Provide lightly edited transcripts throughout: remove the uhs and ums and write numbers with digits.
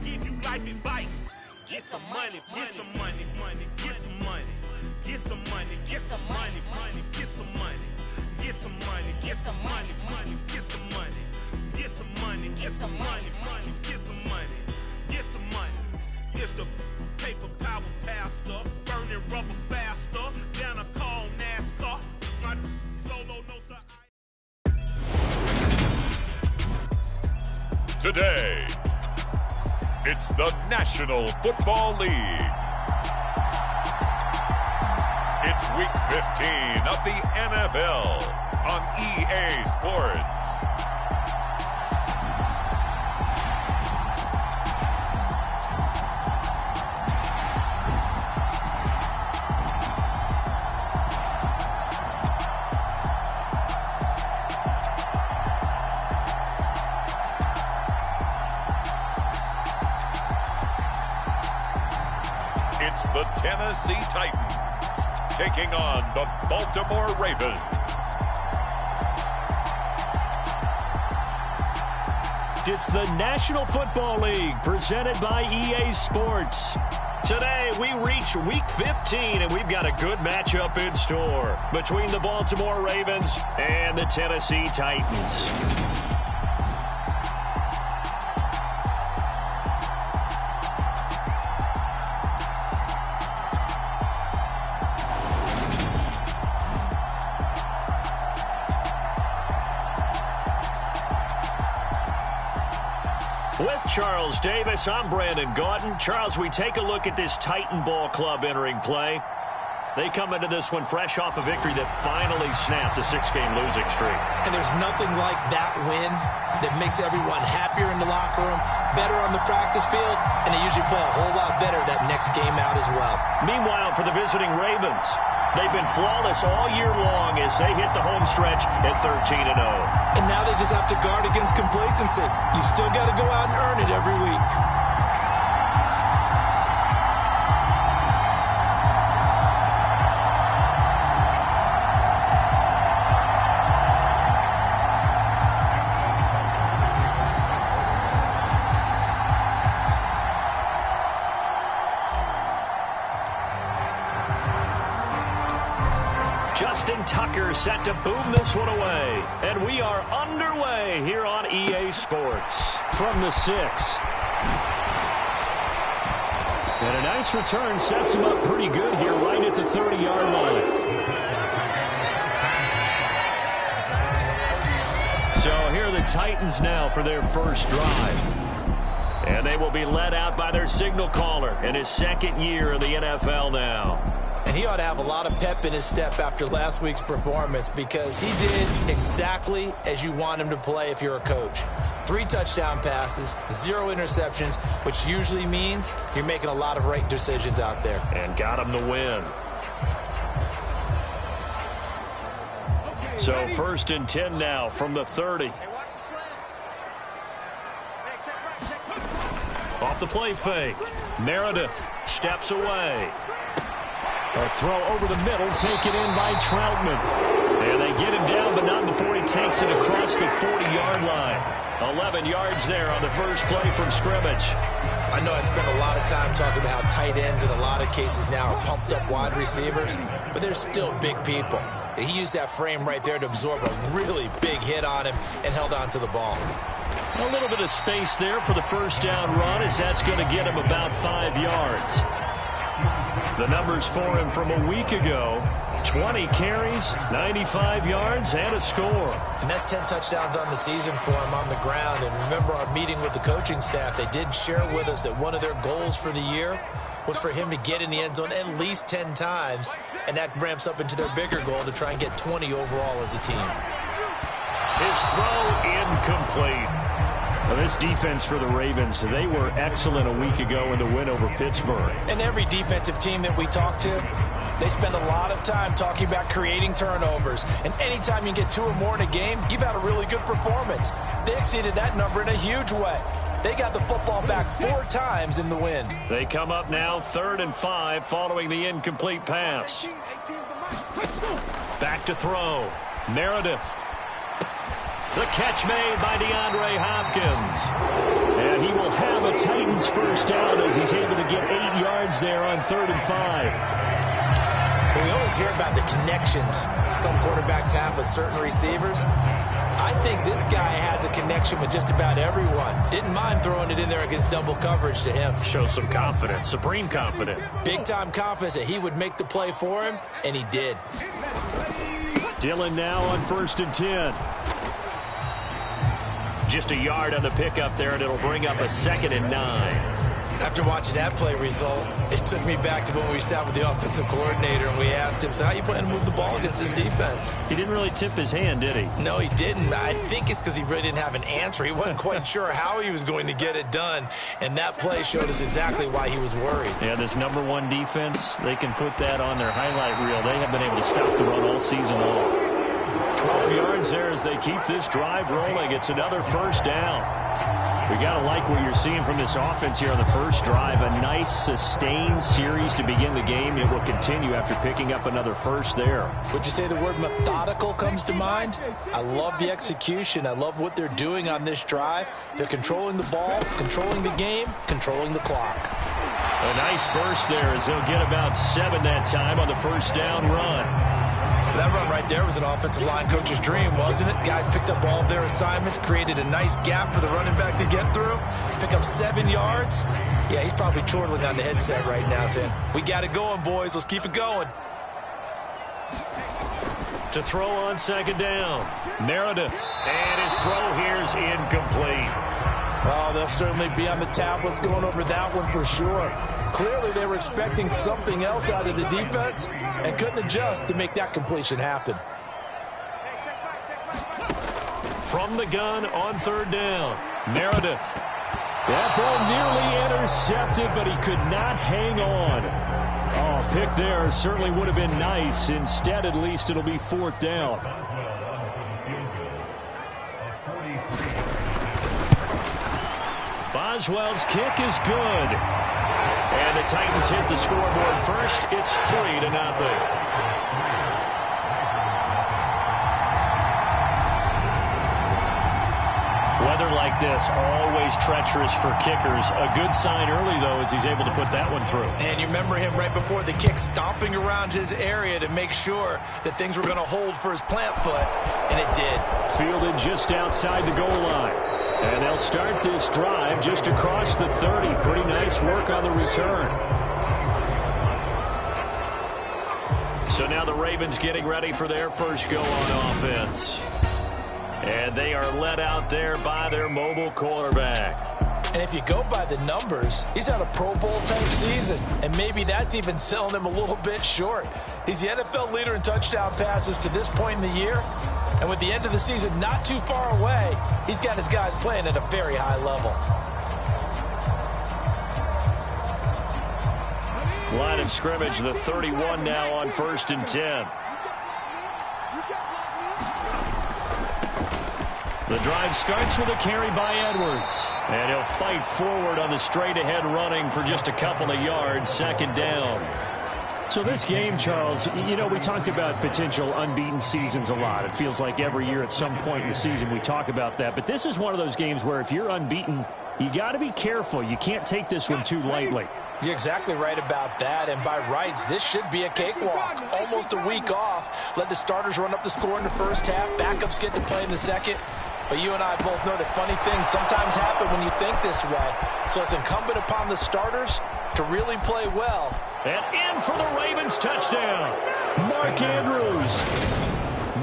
give you life advice. Get some money, get some money, get some money, get some money, get some money, get some money, get some money, get some money, get some money, get some money, get some money, get some money, get some money. It's the paper power pastor, burning rubber faster than a cold NASCAR. My solo notes are. Today, it's the National Football League. It's Week 15 of the NFL on EA Sports. It's the Tennessee Titans taking on the Baltimore Ravens. It's the National Football League presented by EA Sports. Today we reach Week 15 and we've got a good matchup in store between the Baltimore Ravens and the Tennessee Titans. With Charles Davis, I'm Brandon Gaudin. Charles, we take a look at this Titan Ball Club entering play. They come into this one fresh off a victory that finally snapped a 6-game losing streak. And there's nothing like that win that makes everyone happier in the locker room, better on the practice field, and they usually play a whole lot better that next game out as well. Meanwhile, for the visiting Ravens, they've been flawless all year long as they hit the home stretch at 13-0. And now they just have to guard against complacency. You still got to go out and earn it every week. Justin Tucker set to boom this one away. And we are underway here on EA Sports. From the 6. And a nice return sets him up pretty good here right at the 30-yard line. So here are the Titans now for their first drive. And they will be led out by their signal caller in his second year in the NFL now. And he ought to have a lot of pep in his step after last week's performance because he did exactly as you want him to play if you're a coach. 3 touchdown passes, 0 interceptions, which usually means you're making a lot of right decisions out there. And got him the win. So 1st and 10 now from the 30. Off the play fake. Meredith steps away. A throw over the middle, taken in by Troutman. And they get him down, but not before he takes it across the 40-yard line. 11 yards there on the first play from scrimmage. I know I spent a lot of time talking about how tight ends in a lot of cases now are pumped up wide receivers, but they're still big people. And he used that frame right there to absorb a really big hit on him and held on to the ball. A little bit of space there for the first down run as that's going to get him about 5 yards. The numbers for him from a week ago, 20 carries, 95 yards, and a score. And that's 10 touchdowns on the season for him on the ground. And remember our meeting with the coaching staff, they did share with us that one of their goals for the year was for him to get in the end zone at least 10 times. And that ramps up into their bigger goal to try and get 20 overall as a team. His throw incomplete. Well, this defense for the Ravens, they were excellent a week ago in the win over Pittsburgh. And every defensive team that we talk to, they spend a lot of time talking about creating turnovers. And anytime you get 2 or more in a game, you've had a really good performance. They exceeded that number in a huge way. They got the football back 4 times in the win. They come up now 3rd and 5 following the incomplete pass. Back to throw. Meredith. The catch made by DeAndre Hopkins. And he will have a Titans first down as he's able to get 8 yards there on 3rd and 5. We always hear about the connections some quarterbacks have with certain receivers. I think this guy has a connection with just about everyone. Didn't mind throwing it in there against double coverage to him. Shows some confidence, supreme confidence. Big-time confidence that he would make the play for him, and he did. Dillon now on 1st and 10. Just a yard on the pickup there, and it'll bring up a 2nd and 9. After watching that play result, it took me back to when we sat with the offensive coordinator and we asked him, so how you plan to move the ball against his defense? He didn't really tip his hand, did he? No, he didn't. I think it's because he really didn't have an answer. He wasn't quite sure how he was going to get it done, and that play showed us exactly why he was worried. Yeah, this #1 defense, they can put that on their highlight reel. They have been able to stop the run all season long. 12 yards there as they keep this drive rolling. It's another first down. We got to like what you're seeing from this offense here on the first drive. A nice, sustained series to begin the game. It will continue after picking up another first there. Would you say the word methodical comes to mind? I love the execution. I love what they're doing on this drive. They're controlling the ball, controlling the game, controlling the clock. A nice burst there as he'll get about 7 that time on the first down run. That run right there was an offensive line coach's dream, wasn't it? Guys picked up all of their assignments, created a nice gap for the running back to get through, pick up 7 yards. Yeah, he's probably chortling on the headset right now saying, we got it going, boys. Let's keep it going. To throw on 2nd down, Meredith. And his throw here's incomplete. Oh, they'll certainly be on the tablets going over that one for sure. Clearly, they were expecting something else out of the defense and couldn't adjust to make that completion happen. From the gun on 3rd down, Meredith. That ball nearly intercepted, but he could not hang on. Oh, pick there certainly would have been nice. Instead, at least, it'll be 4th down. Boswell's kick is good. And the Titans hit the scoreboard first. It's 3-0. Weather like this, always treacherous for kickers. A good sign early, though, as he's able to put that one through. And you remember him right before the kick stomping around his area to make sure that things were going to hold for his plant foot, and it did. Fielded just outside the goal line. And they'll start this drive just across the 30. Pretty nice work on the return. So now the Ravens getting ready for their first go on offense. And they are led out there by their mobile quarterback. And if you go by the numbers, he's had a Pro Bowl type season. And maybe that's even selling him a little bit short. He's the NFL leader in touchdown passes to this point in the year. And with the end of the season not too far away, he's got his guys playing at a very high level. Line of scrimmage, the 31 now on 1st and 10. The drive starts with a carry by Edwards. And he'll fight forward on the straight-ahead running for just a couple of yards, 2nd down. So this game, Charles, you know, we talked about potential unbeaten seasons a lot. It feels like every year at some point in the season we talk about that. But this is one of those games where if you're unbeaten, you got to be careful. You can't take this one too lightly. You're exactly right about that, and by rights, this should be a cakewalk. Almost a week off. Let the starters run up the score in the first half. Backups get to play in the second. But you and I both know that funny things sometimes happen when you think this way. So it's incumbent upon the starters to really play well. And in for the Ravens touchdown, Mark Andrews.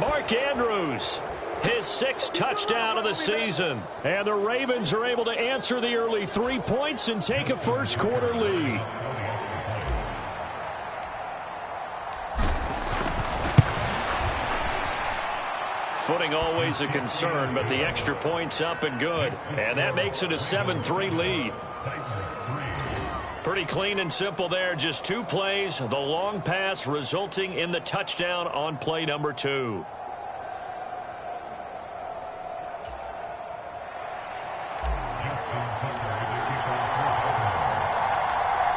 Mark Andrews, his 6th touchdown of the season. And the Ravens are able to answer the early 3 points and take a first quarter lead. Footing always a concern, but the extra point's up and good. And that makes it a 7-3 lead. Pretty clean and simple there. Just 2 plays. The long pass resulting in the touchdown on play number 2.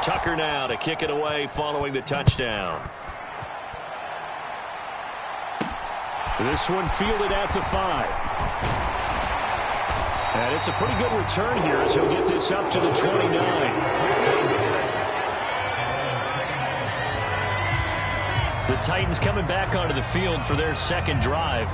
Tucker now to kick it away following the touchdown. This one fielded at the 5. And it's a pretty good return here as he'll get this up to the 29. The Titans coming back onto the field for their second drive.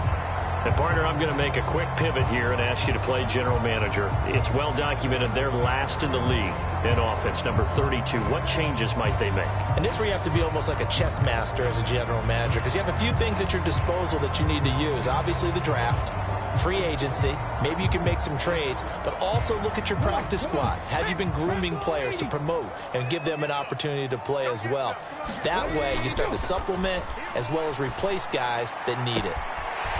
And, partner, I'm going to make a quick pivot here and ask you to play general manager. It's well documented they're last in the league in offense, number 32. What changes might they make? And this is where you have to be almost like a chess master as a general manager, because you have a few things at your disposal that you need to use. Obviously, the draft, free agency, maybe you can make some trades, but also look at your practice squad. Have you been grooming players to promote and give them an opportunity to play as well? That way, you start to supplement as well as replace guys that need it.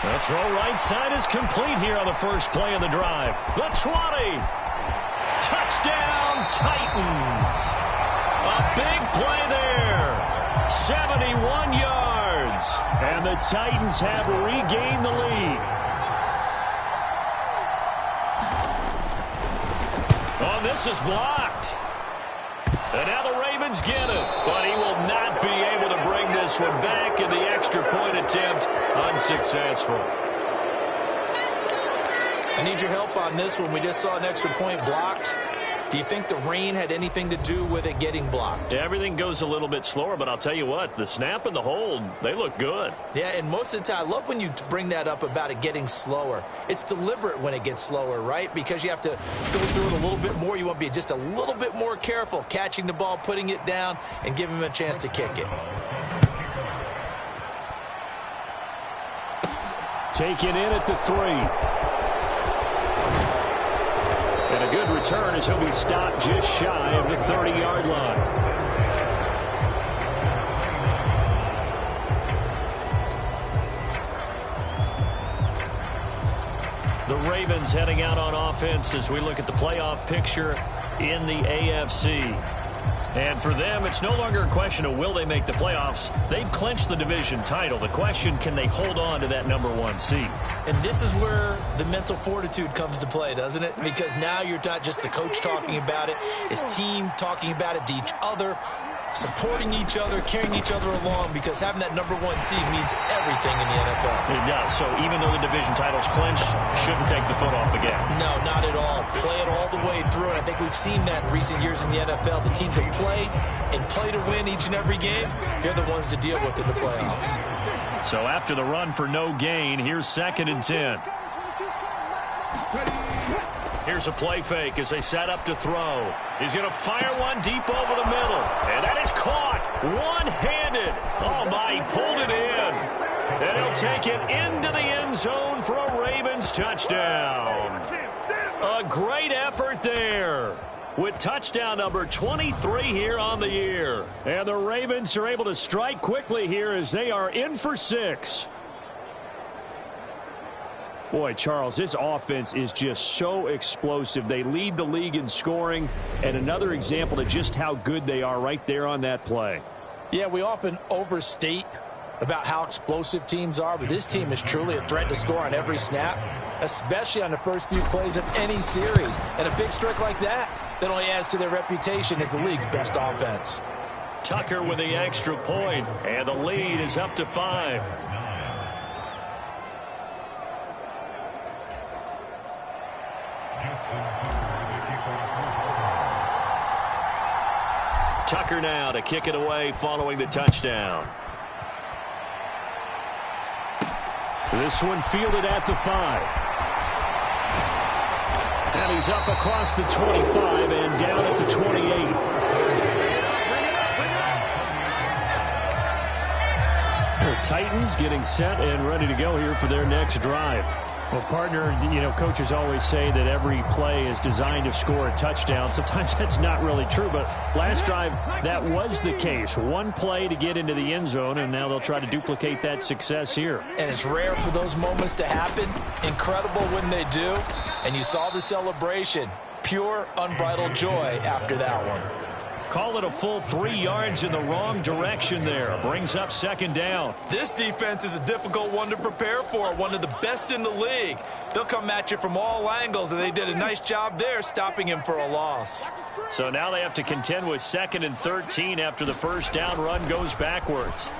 The throw right side is complete here on the first play of the drive. The 20. Touchdown, Titans. A big play there. 71 yards. And the Titans have regained the lead. Oh, this is blocked. And now the Ravens get it. But he will not be able to bring this one back, in the extra point attempt unsuccessful. I need your help on this one. We just saw an extra point blocked. Do you think the rain had anything to do with it getting blocked? Everything goes a little bit slower, but I'll tell you what, the snap and the hold, they look good. Yeah, and most of the time, I love when you bring that up about it getting slower. It's deliberate when it gets slower, right? Because you have to go through it a little bit more. You want to be just a little bit more careful catching the ball, putting it down, and giving him a chance to kick it. Taken in at the 3. And a good return as he'll be stopped just shy of the 30-yard line. The Ravens heading out on offense as we look at the playoff picture in the AFC. And for them, it's no longer a question of will they make the playoffs. They've clinched the division title. The question, can they hold on to that number 1 seed? And this is where the mental fortitude comes to play, doesn't it? Because now you're not just the coach talking about it, it's team talking about it to each other, supporting each other, carrying each other along, because having that number 1 seed means everything in the NFL. It does. So even though the division title's clinched, shouldn't take the foot off the gas. No, not at all. Play it all the way through, and I think we've seen that in recent years in the NFL. The teams that play and play to win each and every game, they're the ones to deal with in the playoffs. So after the run for no gain, here's 2nd and 10. Here's a play fake as they set up to throw. He's going to fire one deep over the middle. And that is caught one-handed. Oh, my, he pulled it in. And he'll take it into the end zone for a Ravens touchdown. A great effort there, with touchdown number 23 here on the year. And the Ravens are able to strike quickly here as they are in for 6. Boy, Charles, this offense is just so explosive. They lead the league in scoring, and another example of just how good they are right there on that play. Yeah, we often overstate about how explosive teams are, but this team is truly a threat to score on every snap, especially on the first few plays of any series. And a big streak like that only adds to their reputation as the league's best offense. Tucker with the extra point, and the lead is up to 5. Tucker now to kick it away following the touchdown. This one fielded at the 5. And he's up across the 25 and down at the 28. The Titans getting set and ready to go here for their next drive. Well, partner, you know, coaches always say that every play is designed to score a touchdown. Sometimes that's not really true, but last drive, that was the case. One play to get into the end zone, and now they'll try to duplicate that success here. And it's rare for those moments to happen. Incredible when they do. And you saw the celebration. Pure, unbridled joy after that one. Call it a full 3 yards in the wrong direction there. Brings up 2nd down. This defense is a difficult one to prepare for, one of the best in the league. They'll come at you from all angles, and they did a nice job there stopping him for a loss. So now they have to contend with 2nd and 13 after the first down run goes backwards.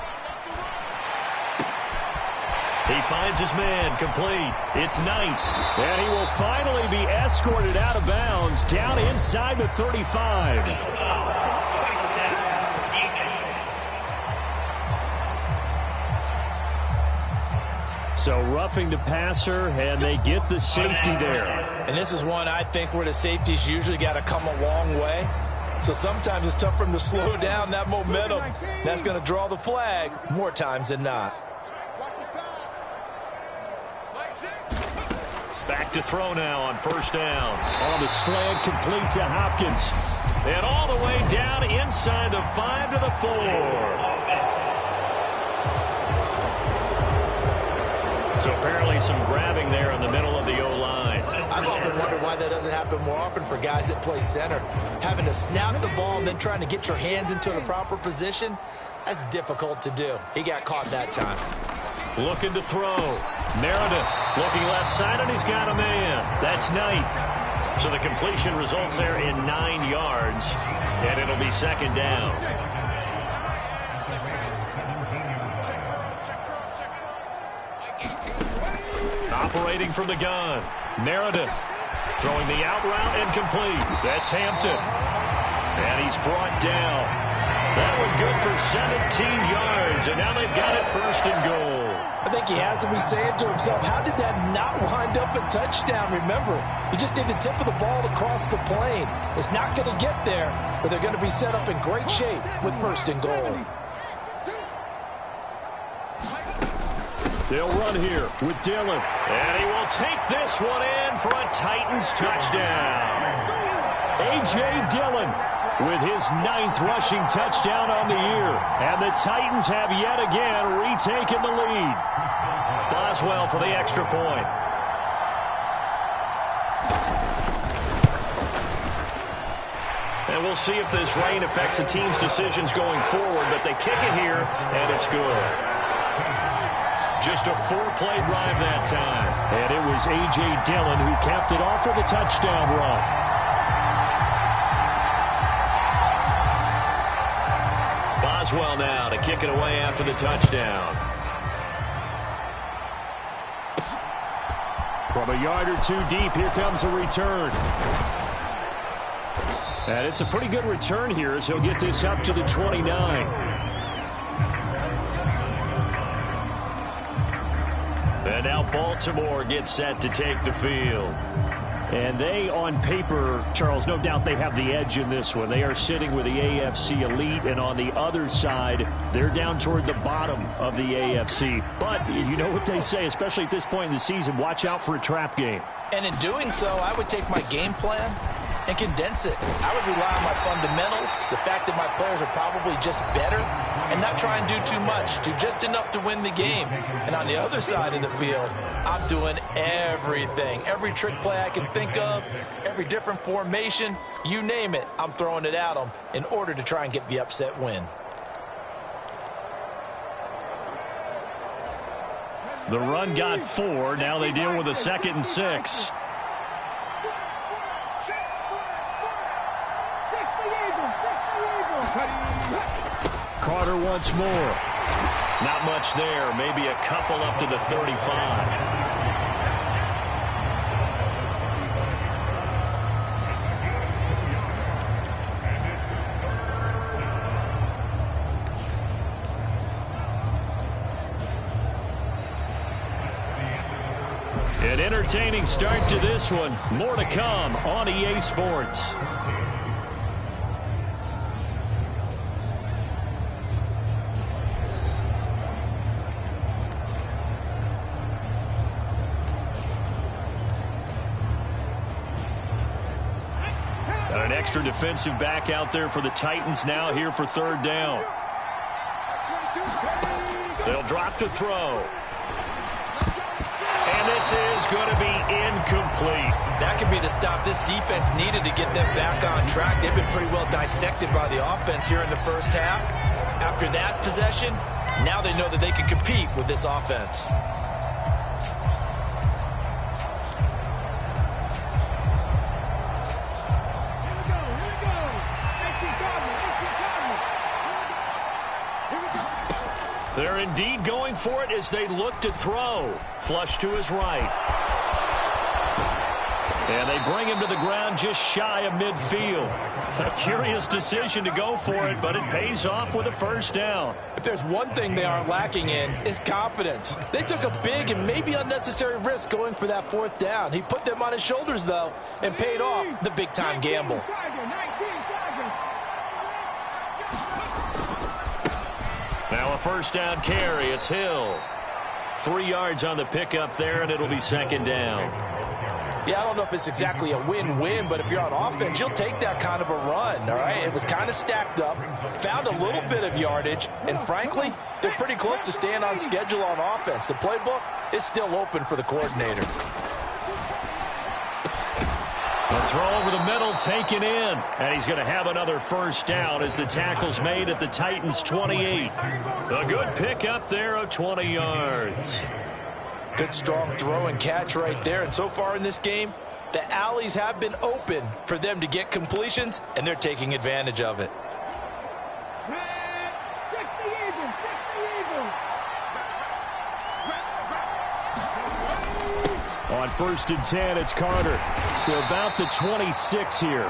He finds his man, complete. It's Knight. And he will finally be escorted out of bounds, down inside the 35. So roughing the passer, and they get the safety there. And this is one I think where the safeties usually got to come a long way. So sometimes it's tough for them to slow down that momentum. That's going to draw the flag more times than not. Back to throw now on first down. On the slant, complete to Hopkins. And all the way down inside the 5 to the 4. So apparently some grabbing there in the middle of the O-line. I've often wondered why that doesn't happen more often for guys that play center. Having to snap the ball and then trying to get your hands into the proper position, that's difficult to do. He got caught that time. Looking to throw. Meredith looking left side, and he's got a man. That's Knight. So the completion results there in 9 yards, and it'll be second down. Operating from the gun. Meredith throwing the out route and complete. That's Hampton. And he's brought down. That one good for 17 yards, and now they've got it first and goal. I think he has to be saying to himself, how did that not wind up a touchdown? Remember, you just need the tip of the ball to cross the plane. It's not going to get there, but they're going to be set up in great shape with first and goal. They'll run here with Dillon. And he will take this one in for a Titans touchdown. A.J. Dillon with his 9th rushing touchdown on the year. And the Titans have yet again retaken the lead. Boswell for the extra point. And we'll see if this rain affects the team's decisions going forward, but they kick it here, and it's good. Just a 4-play drive that time. And it was A.J. Dillon who capped it off with a touchdown run. Boswell now to kick it away after the touchdown. From a yard or two deep, here comes a return. And it's a pretty good return here as he'll get this up to the 29. And now Baltimore gets set to take the field. And they, on paper, Charles, no doubt they have the edge in this one. They are sitting with the AFC elite, and on the other side, they're down toward the bottom of the AFC. But you know what they say, especially at this point in the season, watch out for a trap game. And in doing so, I would take my game plan and condense it. I would rely on my fundamentals, the fact that my players are probably just better, and not try and do too much, do just enough to win the game. And on the other side of the field, I'm doing everything. Every trick play I can think of, every different formation, you name it, I'm throwing it at them in order to try and get the upset win. The run got 4. Now they deal with a 2nd and 6. Carter once more. Not much there. Maybe a couple up to the 35. An entertaining start to this one. More to come on EA Sports. An extra defensive back out there for the Titans now here for 3rd down. They'll drop to throw. And this is going to be incomplete. That could be the stop this defense needed to get them back on track. They've been pretty well dissected by the offense here in the first half. After that possession, now they know that they can compete with this offense. They're indeed going for it as they look to throw. Flush to his right. And they bring him to the ground just shy of midfield. A curious decision to go for it, but it pays off with a first down. If there's one thing they aren't lacking in, it's confidence. They took a big and maybe unnecessary risk going for that fourth down. He put them on his shoulders, though, and paid off the big-time gamble. Now a first down carry. It's Hill. 3 yards on the pickup there, and it'll be second down. Yeah, I don't know if it's exactly a win-win, but if you're on offense, you'll take that kind of a run, all right? It was kind of stacked up, found a little bit of yardage, and frankly, they're pretty close to staying on schedule on offense. The playbook is still open for the coordinator. The throw over the middle, taken in, and he's going to have another first down as the tackle's made at the Titans' 28. A good pickup there of 20 yards. Good, strong throw and catch right there. And so far in this game, the alleys have been open for them to get completions, and they're taking advantage of it. On 1st and 10, it's Carter to about the 26 here.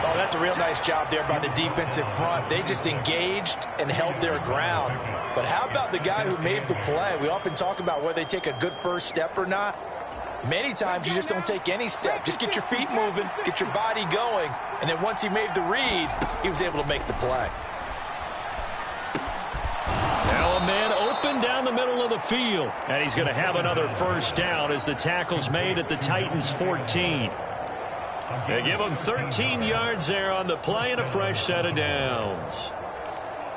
Oh, that's a real nice job there by the defensive front. They just engaged and held their ground. But how about the guy who made the play? We often talk about whether they take a good first step or not. Many times you just don't take any step. Just get your feet moving, get your body going, and then once he made the read, he was able to make the play. Now a man open down the middle of the field, and he's going to have another first down as the tackle's made at the Titans' 14. They give him 13 yards there on the play and a fresh set of downs.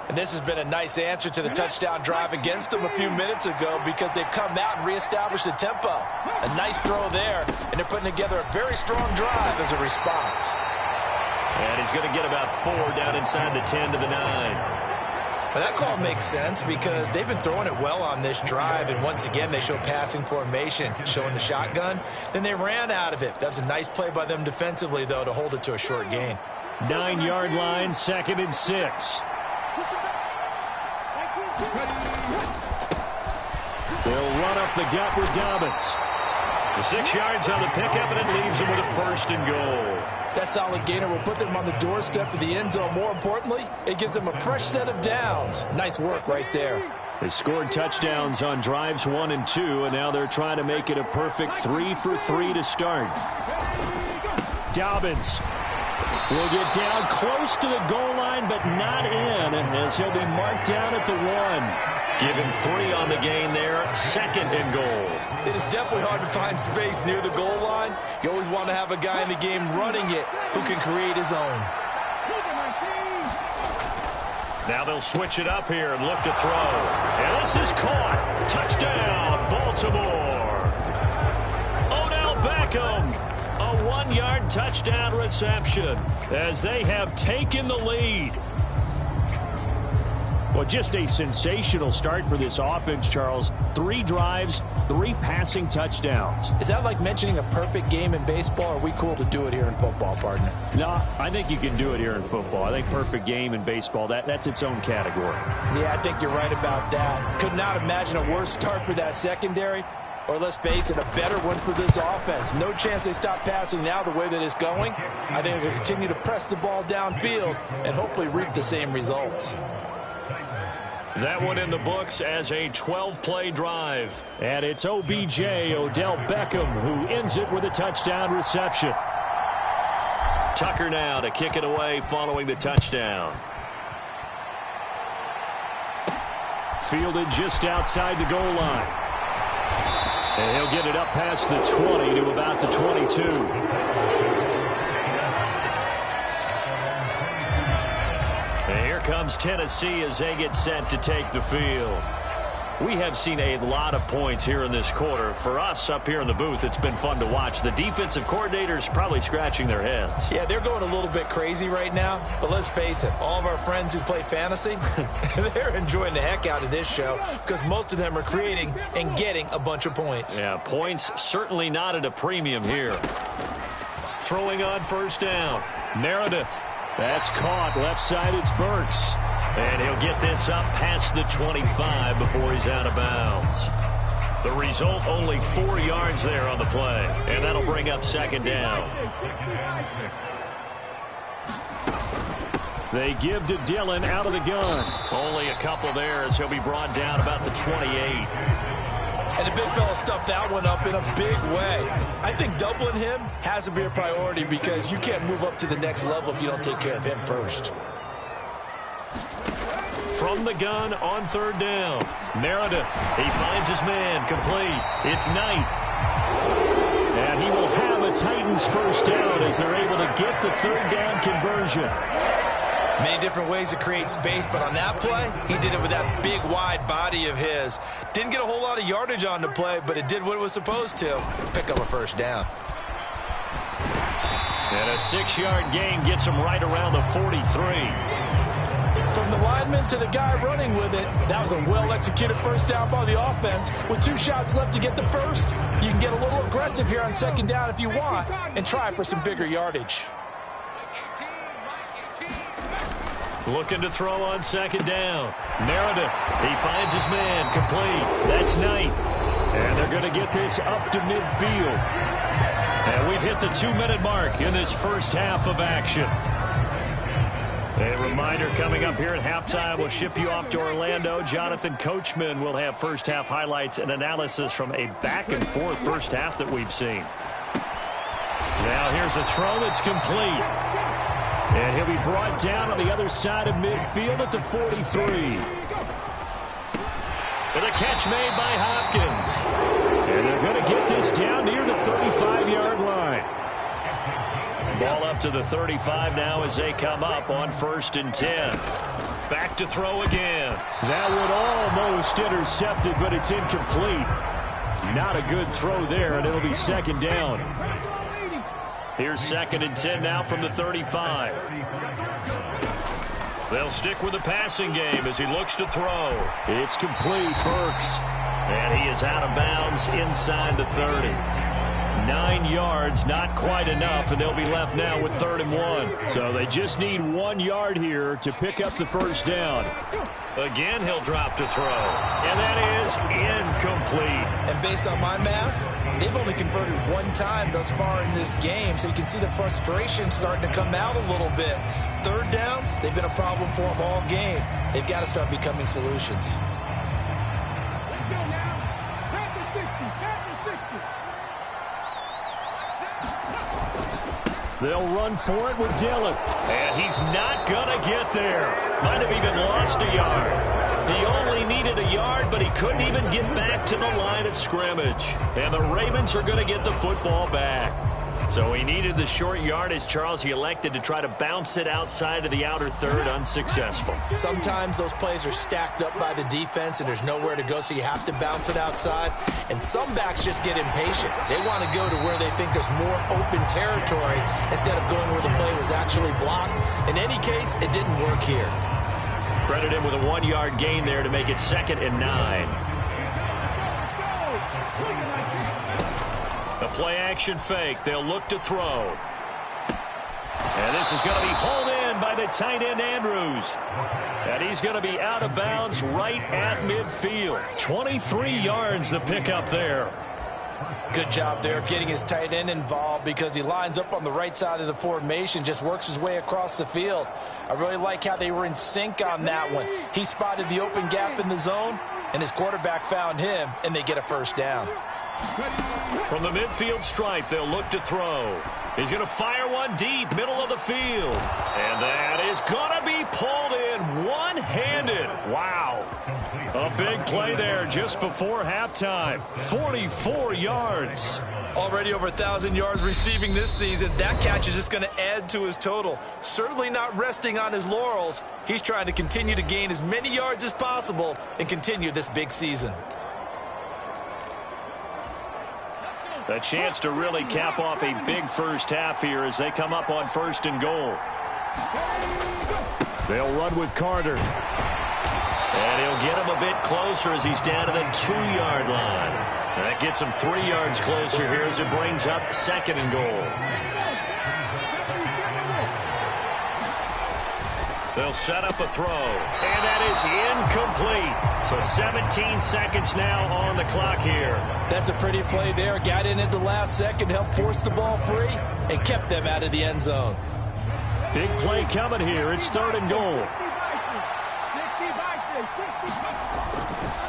And this has been a nice answer to the touchdown drive against them a few minutes ago because they've come out and reestablished the tempo. A nice throw there, and they're putting together a very strong drive as a response. And he's going to get about 4 down inside the 10 to the 9. Well, that call makes sense because they've been throwing it well on this drive, and once again they show passing formation, showing the shotgun. Then they ran out of it. That was a nice play by them defensively, though, to hold it to a short gain. 9-yard line, 2nd and 6. They'll run up the gut with Dobbins. The 6 yards on the pickup, and it leaves them with a 1st and goal. That solid gainer will put them on the doorstep of the end zone. More importantly, it gives them a fresh set of downs. Nice work right there. They scored touchdowns on drives 1 and 2, and now they're trying to make it a perfect 3 for 3 to start. Dobbins will get down close to the goal line, but not in, as he'll be marked down at the 1. Give him 3 on the gain there, 2nd and goal. It is definitely hard to find space near the goal line. You always want to have a guy in the game running it who can create his own. Now they'll switch it up here and look to throw. And this is caught. Touchdown, Baltimore. Odell Beckham. A 1-yard touchdown reception as they have taken the lead. Well, just a sensational start for this offense, Charles. 3 drives, 3 passing touchdowns. Is that like mentioning a perfect game in baseball, or are we cool to do it here in football, partner? No, I think you can do it here in football. I think perfect game in baseball, that's its own category. Yeah, I think you're right about that. Could not imagine a worse start for that secondary. Or let's face it, a better one for this offense. No chance they stop passing now the way that it's going. I think they'll continue to press the ball downfield and hopefully reap the same results. That one in the books as a 12-play drive. And it's OBJ, Odell Beckham, who ends it with a touchdown reception. Tucker now to kick it away following the touchdown. Fielded just outside the goal line. And he'll get it up past the 20 to about the 22. And here comes Tennessee as they get set to take the field. We have seen a lot of points here in this quarter. For us up here in the booth, it's been fun to watch. The defensive coordinators probably scratching their heads. Yeah, they're going a little bit crazy right now. But let's face it, all of our friends who play fantasy, they're enjoying the heck out of this show because most of them are creating and getting a bunch of points. Yeah, points certainly not at a premium here. Throwing on first down. Meredith. That's caught. Left side, it's Burks. And he'll get this up past the 25 before he's out of bounds. The result, only 4 yards there on the play. And that'll bring up second down. They give to Dillon out of the gun. Only a couple there as he'll be brought down about the 28. And the big fella stuffed that one up in a big way. I think doubling him has to be a priority because you can't move up to the next level if you don't take care of him first. From the gun on third down. Meredith, he finds his man, complete. It's Knight. And he will have a Titans first down as they're able to get the third down conversion. Many different ways to create space, but on that play, he did it with that big, wide body of his. Didn't get a whole lot of yardage on the play, but it did what it was supposed to. Pick up a first down. And a 6-yard gain gets him right around the 43. From the lineman to the guy running with it, that was a well-executed first down by the offense. With 2 shots left to get the first, you can get a little aggressive here on second down if you want and try for some bigger yardage. Looking to throw on second down. Meredith, he finds his man, complete. That's Knight. And they're going to get this up to midfield. And we've hit the 2-minute mark in this first half of action. A reminder coming up here at halftime, we'll ship you off to Orlando. Jonathan Coachman will have first half highlights and analysis from a back-and-forth first half that we've seen. Now here's a throw that's complete. And he'll be brought down on the other side of midfield at the 43. With a catch made by Hopkins. And they're going to get this down near the 35-yard line. Ball up to the 35 now as they come up on 1st and 10. Back to throw again. That one almost intercepted, but it's incomplete. Not a good throw there, and it'll be second down. Here's 2nd and 10 now from the 35. They'll stick with the passing game as he looks to throw. It's complete, Burks. And he is out of bounds inside the 30. 9 yards, not quite enough, and they'll be left now with 3rd and 1. So they just need 1 yard here to pick up the first down. Again, he'll drop to throw. And that is incomplete. And based on my math, they've only converted 1 time thus far in this game, so you can see the frustration starting to come out a little bit. 3rd downs, they've been a problem for them all game. They've got to start becoming solutions. They'll run for it with Dillon. And he's not going to get there. Might have even lost a yard. He only needed a yard, but he couldn't even get back to the line of scrimmage. And the Ravens are going to get the football back. So he needed the short yardage, Charles. He elected to try to bounce it outside of the outer third, unsuccessful. Sometimes those plays are stacked up by the defense and there's nowhere to go, so you have to bounce it outside. And some backs just get impatient. They want to go to where they think there's more open territory instead of going where the play was actually blocked. In any case, it didn't work here. Credit him with a 1-yard gain there to make it 2nd and 9. The play-action fake. They'll look to throw. And this is going to be hauled in by the tight end, Andrews. And he's going to be out of bounds right at midfield. 23 yards the pickup there. Good job there of getting his tight end involved because he lines up on the right side of the formation, just works his way across the field. I really like how they were in sync on that one. He spotted the open gap in the zone, and his quarterback found him, and they get a first down. From the midfield stripe, they'll look to throw. He's going to fire one deep, middle of the field. And that is going to be pulled in one-handed. Wow. A big play there just before halftime. 44 yards. Already over 1,000 yards receiving this season. That catch is just going to add to his total. Certainly not resting on his laurels. He's trying to continue to gain as many yards as possible and continue this big season. A chance to really cap off a big first half here as they come up on 1st and goal. They'll run with Carter. And he'll get him a bit closer as he's down to the 2-yard line. That gets him 3 yards closer here as it brings up 2nd and goal. They'll set up a throw, and that is incomplete. So 17 seconds now on the clock here. That's a pretty play there. Got in at the last second, helped force the ball free, and kept them out of the end zone. Big play coming here. It's 3rd and goal.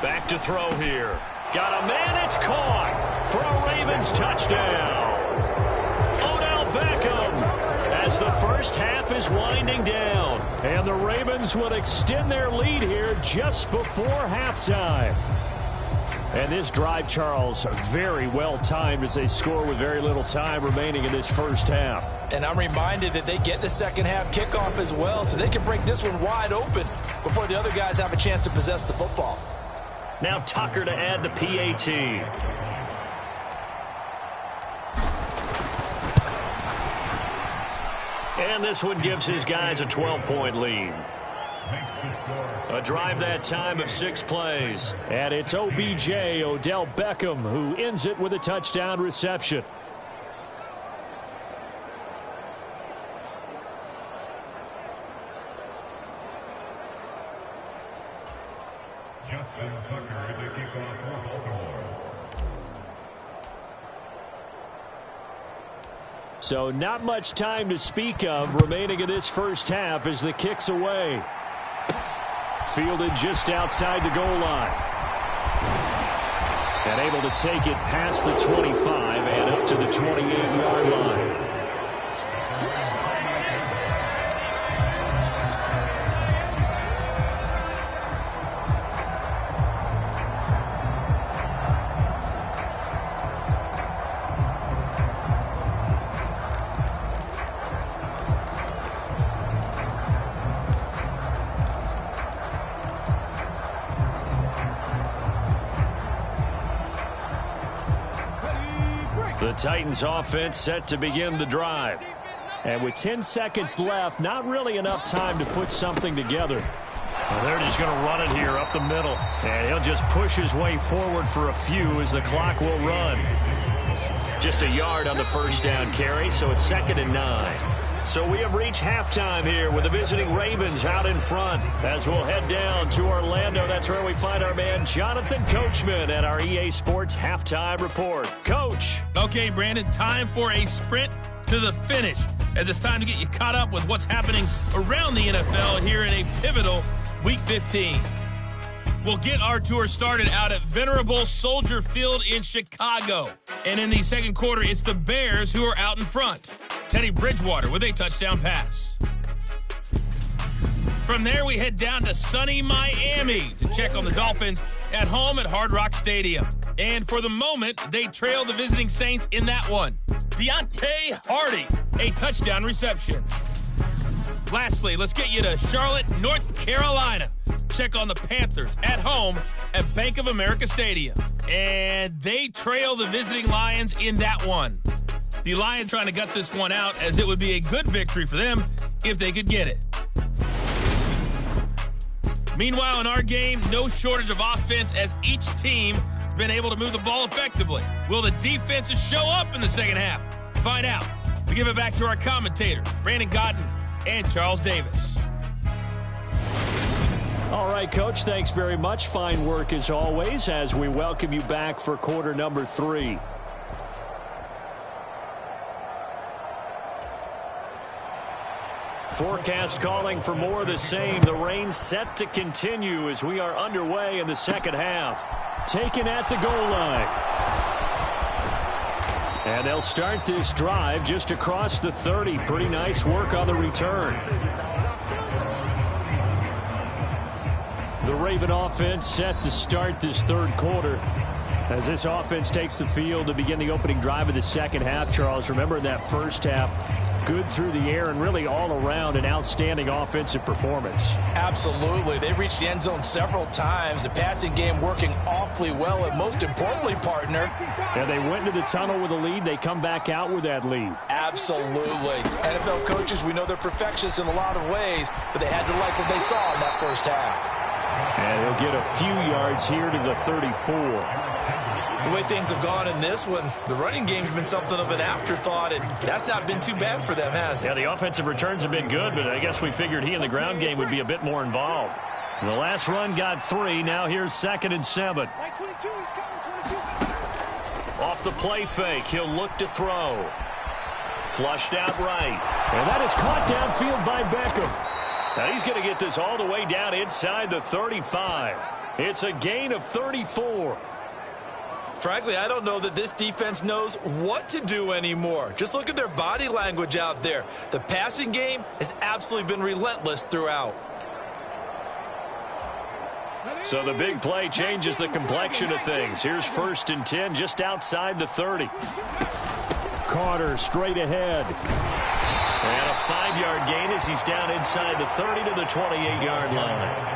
Back to throw here. Got a man. It's caught for a Ravens touchdown. Odell Beckham. As the first half is winding down. And the Ravens will extend their lead here just before halftime. And this drive, Charles, very well timed as they score with very little time remaining in this first half. And I'm reminded that they get the second half kickoff as well, so they can break this one wide open before the other guys have a chance to possess the football. Now Tucker to add the PAT. And this one gives his guys a 12-point lead. A drive that time of 6 plays. And it's OBJ, Odell Beckham, who ends it with a touchdown reception. Justin Tucker in the kickoff for Baltimore. So not much time to speak of remaining in this first half as the kick's away. Fielded just outside the goal line. And able to take it past the 25 and up to the 28-yard line. The Titans offense set to begin the drive. And with 10 seconds left, not really enough time to put something together. Well, they're just going to run it here up the middle. And he'll just push his way forward for a few as the clock will run. Just a yard on the first down carry, so it's 2nd and 9. So we have reached halftime here with the visiting Ravens out in front. As we'll head down to Orlando, that's where we find our man Jonathan Coachman at our EA Sports Halftime Report. Coach. Okay, Brandon, time for a sprint to the finish, as it's time to get you caught up with what's happening around the NFL here in a pivotal Week 15. We'll get our tour started out at venerable Soldier Field in Chicago. And in the second quarter, it's the Bears who are out in front. Teddy Bridgewater with a touchdown pass. From there, we head down to sunny Miami to check on the Dolphins at home at Hard Rock Stadium. And for the moment, they trail the visiting Saints in that one. Deontay Hardy, a touchdown reception. Lastly, let's get you to Charlotte, North Carolina. Check on the Panthers at home at Bank of America Stadium. And they trail the visiting Lions in that one. The Lions trying to gut this one out, as it would be a good victory for them if they could get it. Meanwhile, in our game, no shortage of offense as each team has been able to move the ball effectively. Will the defenses show up in the second half? Find out. We give it back to our commentators, Brandon Godden and Charles Davis. All right, Coach, thanks very much. Fine work as always as we welcome you back for quarter number 3. Forecast calling for more of the same. The rain set to continue as we are underway in the second half. Taken at the goal line. And they'll start this drive just across the 30. Pretty nice work on the return. The Raven offense set to start this third quarter. As this offense takes the field to begin the opening drive of the second half, Charles, remember in that first half, good through the air and really all around an outstanding offensive performance. Absolutely. They reached the end zone several times. The passing game working awfully well, and most importantly, partner. And they went into the tunnel with a lead. They come back out with that lead. Absolutely. NFL coaches, we know they're perfectionists in a lot of ways, but they had to like what they saw in that first half. And he'll get a few yards here to the 34. The way things have gone in this one, the running game's been something of an afterthought, and that's not been too bad for them, has it? Yeah, the offensive returns have been good, but I guess we figured he in the ground game would be a bit more involved. The last run got 3. Now here's 2nd and 7. Off the play fake, he'll look to throw. Flushed out right. And that is caught downfield by Beckham. Now he's going to get this all the way down inside the 35. It's a gain of 34. Frankly, I don't know that this defense knows what to do anymore. Just look at their body language out there. The passing game has absolutely been relentless throughout. So the big play changes the complexion of things. Here's 1st and 10 just outside the 30. Carter straight ahead. And a 5-yard gain as he's down inside the 30 to the 28-yard line.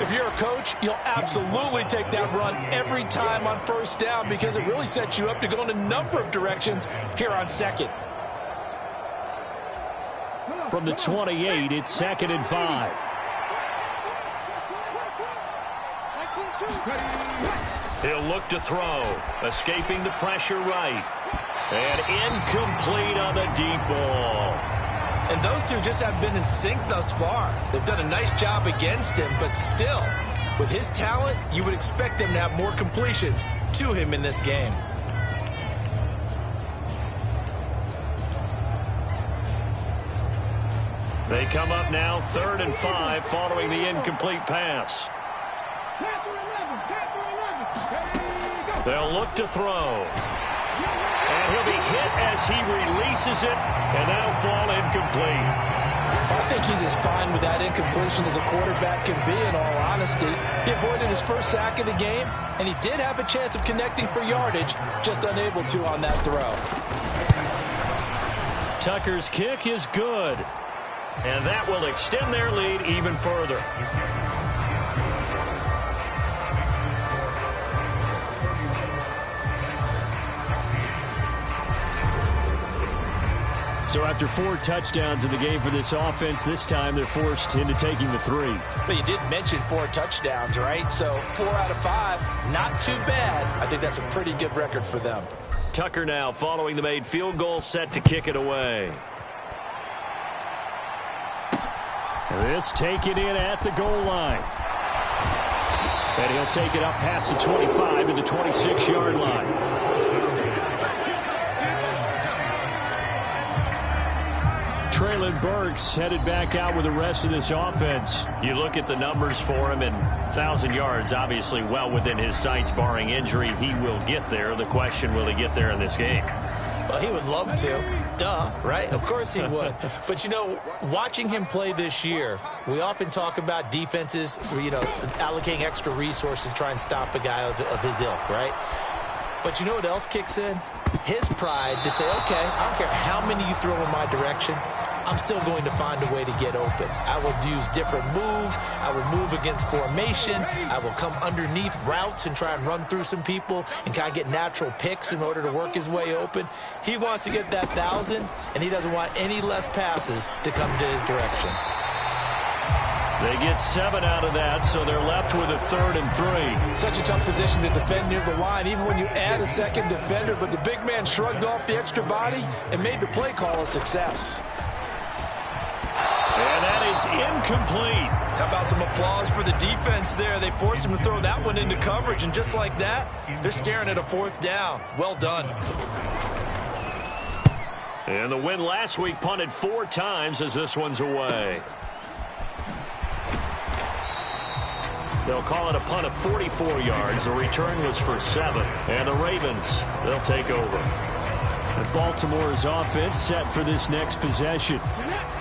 If you're a coach, you'll absolutely take that run every time on 1st down because it really sets you up to go in a number of directions here on 2nd. From the 28, it's 2nd and 5. He'll look to throw, escaping the pressure right. And incomplete on the deep ball. And those two just have been in sync thus far. They've done a nice job against him, but still, with his talent, you would expect them to have more completions to him in this game. They come up now 3rd and 5 following the incomplete pass. They'll look to throw. And he'll be hit as he releases it, and that'll fall incomplete. I think he's as fine with that incompletion as a quarterback can be, in all honesty. He avoided his first sack of the game, and he did have a chance of connecting for yardage, just unable to on that throw. Tucker's kick is good, and that will extend their lead even further. So after 4 touchdowns in the game for this offense, this time they're forced into taking the 3. But you did mention 4 touchdowns, right? So 4 out of 5, not too bad. I think that's a pretty good record for them. Tucker now following the made field goal, set to kick it away. This taken in at the goal line. And he'll take it up past the 25 to the 26-yard line. Traylon Burks headed back out with the rest of this offense. You look at the numbers for him, and 1,000 yards obviously well within his sights, barring injury. He will get there. The question, will he get there in this game? Well, he would love to. Duh, right? Of course he would. But, you know, watching him play this year, we often talk about defenses, you know, allocating extra resources to try and stop a guy of his ilk, right? But you know what else kicks in? His pride to say, okay, I don't care how many you throw in my direction, I'm still going to find a way to get open. I will use different moves. I will move against formation. I will come underneath routes and try and run through some people and kind of get natural picks in order to work his way open. He wants to get that 1,000, and he doesn't want any less passes to come to his direction. They get 7 out of that, so they're left with a 3rd and 3. Such a tough position to defend near the line, even when you add a second defender, but the big man shrugged off the extra body and made the play call a success. And that is incomplete. How about some applause for the defense there? They forced him to throw that one into coverage, and just like that, they're staring at a 4th down. Well done. And the win last week punted 4 times as this one's away. They'll call it a punt of 44 yards. The return was for 7. And the Ravens, they'll take over. And Baltimore's offense set for this next possession.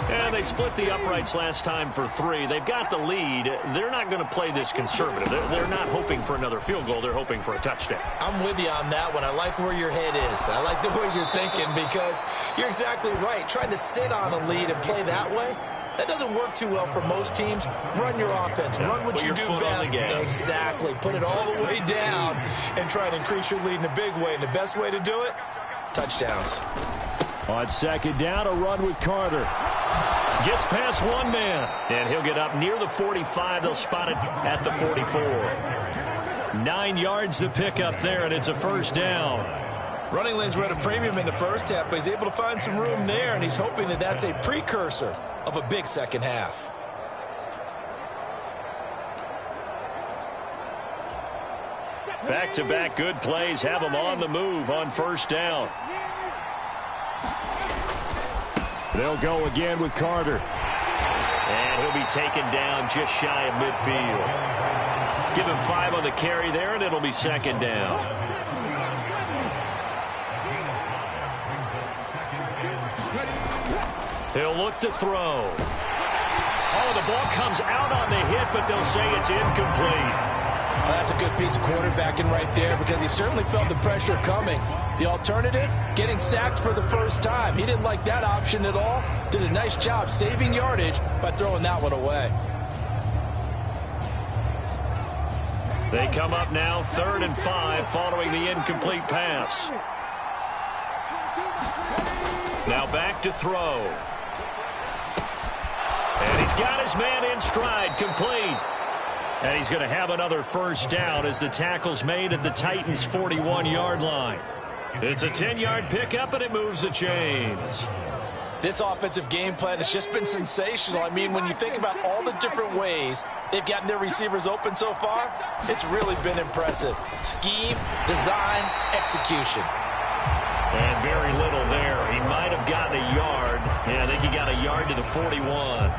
And they split the uprights last time for 3. They've got the lead. They're not going to play this conservative. They're not hoping for another field goal. They're hoping for a touchdown. I'm with you on that one. I like where your head is. I like the way you're thinking because you're exactly right. Trying to sit on a lead and play that way, that doesn't work too well for most teams. Run your offense. Run what you do best. Exactly. Put it all the way down and try to increase your lead in a big way. And the best way to do it, touchdowns. On 2nd down, a run with Carter. Gets past one man, and he'll get up near the 45. They'll spot it at the 44. 9 yards to pick up there, and it's a first down. Running lanes were at a premium in the first half, but he's able to find some room there, and he's hoping that that's a precursor of a big second half. Back-to-back good plays have him on the move on first down. They'll go again with Carter. And he'll be taken down just shy of midfield. Give him 5 on the carry there, and it'll be second down. He'll look to throw. Oh, the ball comes out on the hit, but they'll say it's incomplete. That's a good piece of quarterbacking right there because he certainly felt the pressure coming. The alternative, getting sacked for the first time. He didn't like that option at all. Did a nice job saving yardage by throwing that one away. They come up now 3rd and 5 following the incomplete pass. Now back to throw. And he's got his man in stride, complete. And he's going to have another first down as the tackle's made at the Titans' 41-yard line. It's a 10-yard pickup, and it moves the chains. This offensive game plan has just been sensational. I mean, when you think about all the different ways they've gotten their receivers open so far, it's really been impressive. Scheme, design, execution. And very little there. He might have gotten a yard. Yeah, I think he got a yard to the 41.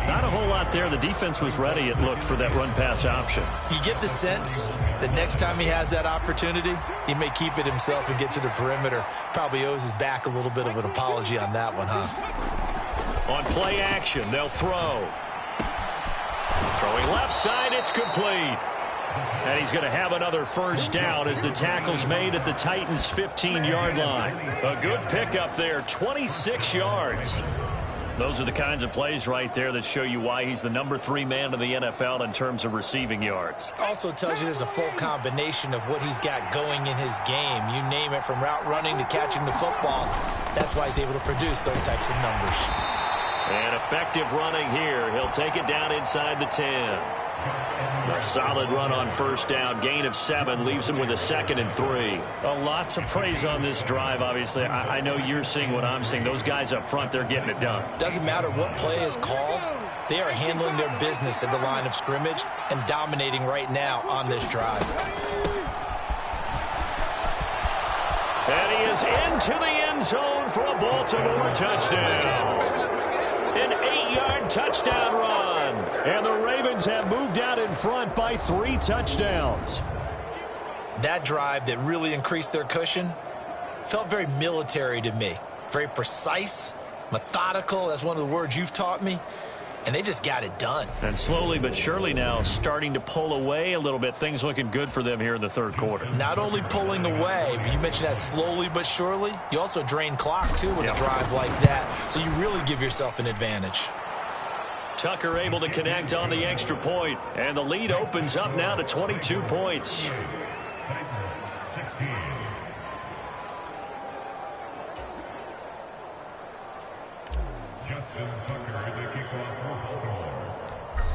Not a whole lot there. The defense was ready, it looked, for that run-pass option. You get the sense that next time he has that opportunity, he may keep it himself and get to the perimeter. Probably owes his back a little bit of an apology on that one, huh? On play action, they'll throw. Throwing left side, it's complete. And he's going to have another first down as the tackle's made at the Titans' 15-yard line. A good pickup there, 26 yards. Those are the kinds of plays right there that show you why he's the number 3 man in the NFL in terms of receiving yards. Also tells you there's a full combination of what he's got going in his game. You name it, from route running to catching the football. That's why he's able to produce those types of numbers. And effective running here. He'll take it down inside the 10. A solid run on first down. Gain of 7 leaves him with a 2nd and 3. A lot to praise on this drive, obviously. I know you're seeing what I'm seeing. Those guys up front, they're getting it done. Doesn't matter what play is called. They are handling their business at the line of scrimmage and dominating right now on this drive. And he is into the end zone for a Baltimore touchdown. An 8-yard touchdown run. And the Ravens have moved out in front by 3 touchdowns. That drive that really increased their cushion felt very military to me. Very precise, methodical. That's one of the words you've taught me. And they just got it done. And slowly but surely now starting to pull away a little bit. Things looking good for them here in the 3rd quarter. Not only pulling away, but you mentioned that slowly but surely. You also drain clock, too, with a drive like that. So you really give yourself an advantage. Tucker able to connect on the extra point. And the lead opens up now to 22 points.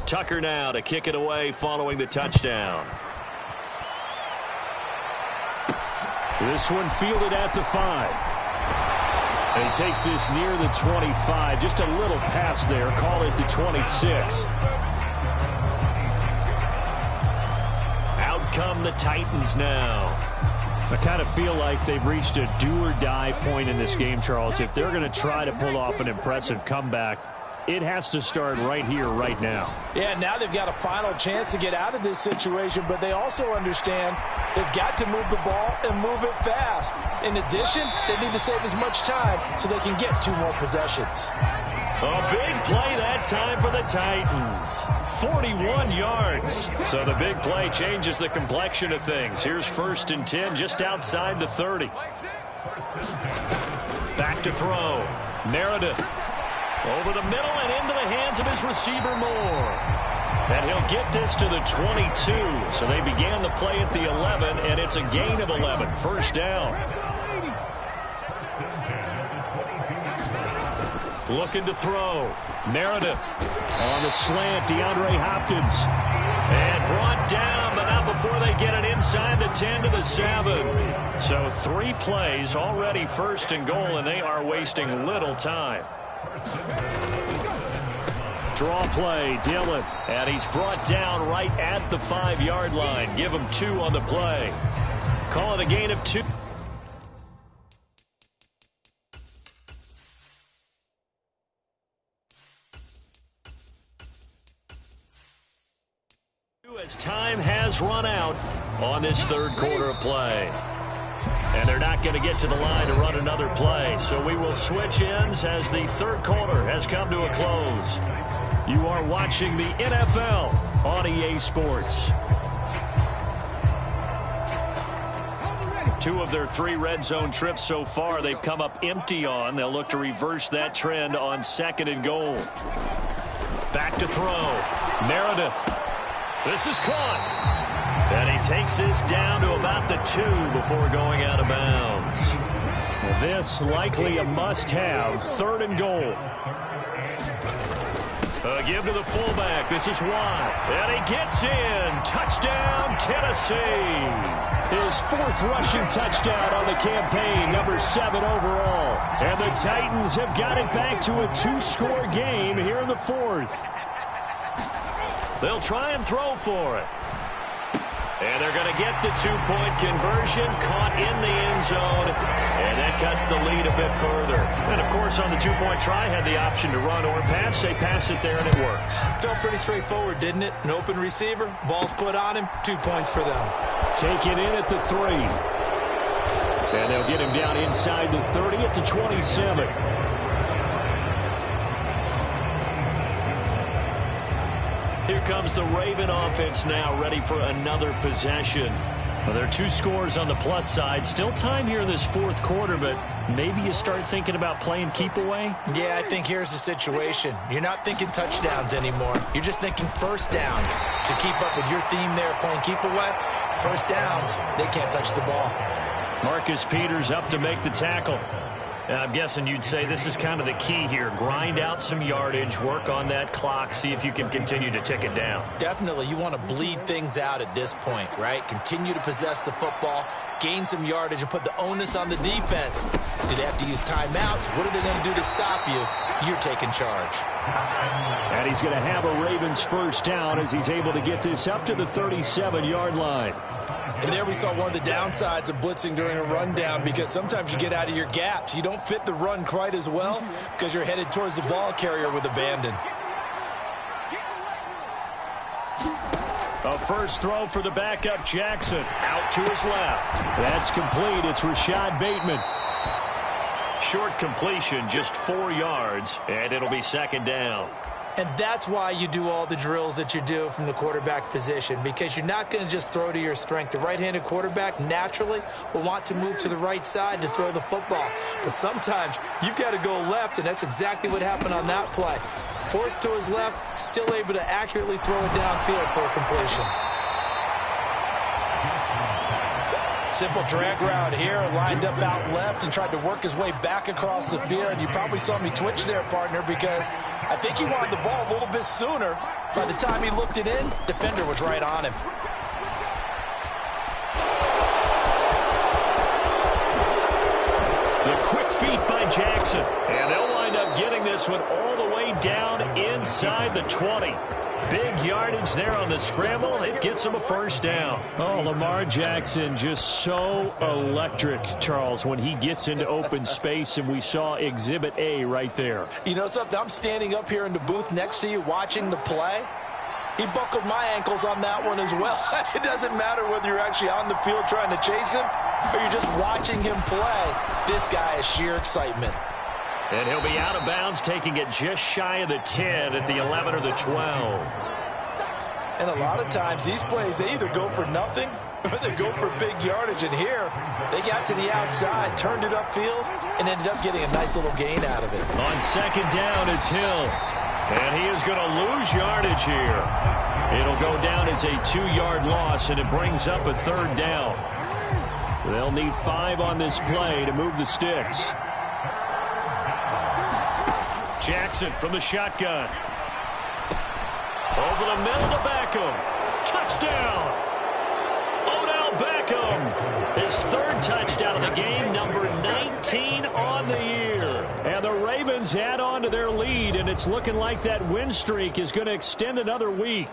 Tucker now to kick it away following the touchdown. This one fielded at the 5. And he takes this near the 25. Just a little pass there. Call it the 26. Out come the Titans now. I kind of feel like they've reached a do-or-die point in this game, Charles. If they're going to try to pull off an impressive comeback, it has to start right here, right now. Yeah, now they've got a final chance to get out of this situation, but they also understand they've got to move the ball and move it fast. In addition, they need to save as much time so they can get 2 more possessions. A big play that time for the Titans. 41 yards. So the big play changes the complexion of things. Here's 1st and 10 just outside the 30. Back to throw. Meredith. Over the middle and into the hands of his receiver Moore. And he'll get this to the 22. So they began the play at the 11, and it's a gain of 11. First down. looking to throw. Meredith on the slant, DeAndre Hopkins. And brought down, but not before they get it inside the 10 to the 7. So 3 plays already first and goal, and they are wasting little time. Draw play, Dillon. And he's brought down right at the 5-yard line. Give him 2 on the play. Call it a gain of 2. As time has run out on this third quarter of play. And they're not going to get to the line to run another play. So we will switch ends as the third quarter has come to a close. You are watching the NFL on EA Sports. 2 of their 3 red zone trips so far they've come up empty on. They'll look to reverse that trend on 2nd and goal. Back to throw. Meredith. This is caught. And he takes this down to about the 2 before going out of bounds. This likely a must-have. 3rd and goal. A give to the fullback. This is Watt. And he gets in. Touchdown, Tennessee. His 4th rushing touchdown on the campaign, number 7 overall. And the Titans have got it back to a 2-score game here in the 4th. They'll try and throw for it. And they're going to get the 2-point conversion, caught in the end zone, and that cuts the lead a bit further. And, of course, on the 2-point try, had the option to run or pass. They pass it there, and it works. Felt pretty straightforward, didn't it? An open receiver, ball's put on him, 2 points for them. Take it in at the 3. And they'll get him down inside the 30 at the 27. Here comes the Raven offense now, ready for another possession. Well, there are 2 scores on the plus side. Still time here in this 4th quarter, but maybe you start thinking about playing keep away? Yeah, I think here's the situation. You're not thinking touchdowns anymore. You're just thinking first downs. To keep up with your theme there, playing keep away, first downs, they can't touch the ball. Marcus Peters up to make the tackle. I'm guessing you'd say this is kind of the key here. Grind out some yardage, work on that clock, see if you can continue to tick it down. Definitely. You want to bleed things out at this point, right? Continue to possess the football, gain some yardage, and put the onus on the defense. Do they have to use timeouts? What are they going to do to stop you? You're taking charge. And he's going to have a Ravens first down as he's able to get this up to the 37-yard line. And there we saw one of the downsides of blitzing during a rundown, because sometimes you get out of your gaps. You don't fit the run quite as well because you're headed towards the ball carrier with abandon. A first throw for the backup Jackson. Out to his left. That's complete. It's Rashad Bateman. Short completion, just 4 yards, and it'll be 2nd down. And that's why you do all the drills that you do from the quarterback position, because you're not going to just throw to your strength. The right-handed quarterback naturally will want to move to the right side to throw the football. But sometimes you've got to go left, and that's exactly what happened on that play. Forced to his left, still able to accurately throw it downfield for a completion. Simple drag route here, lined up out left and tried to work his way back across the field. You probably saw me twitch there, partner, because I think he wanted the ball a little bit sooner. By the time he looked it in, defender was right on him. The quick feet by Jackson. And they'll wind up getting this one all the way down inside the 20. Big yardage there on the scramble. It gets him a first down. Oh, Lamar Jackson just so electric, Charles, when he gets into open space, and we saw Exhibit A right there. You know something? I'm standing up here in the booth next to you watching the play. He buckled my ankles on that one as well. It doesn't matter whether you're actually on the field trying to chase him or you're just watching him play. This guy is sheer excitement. And he'll be out of bounds, taking it just shy of the 10 at the 11 or the 12. And a lot of times these plays, they either go for nothing or they go for big yardage. And here, they got to the outside, turned it upfield, and ended up getting a nice little gain out of it. On 2nd down, it's Hill. And he is going to lose yardage here. It'll go down as a 2-yard loss, and it brings up a 3rd down. They'll need 5 on this play to move the sticks. Jackson from the shotgun. Over the middle to Beckham. Touchdown! Odell Beckham. His third touchdown of the game, number 19 on the year. And the Ravens add on to their lead, and it's looking like that win streak is going to extend another week.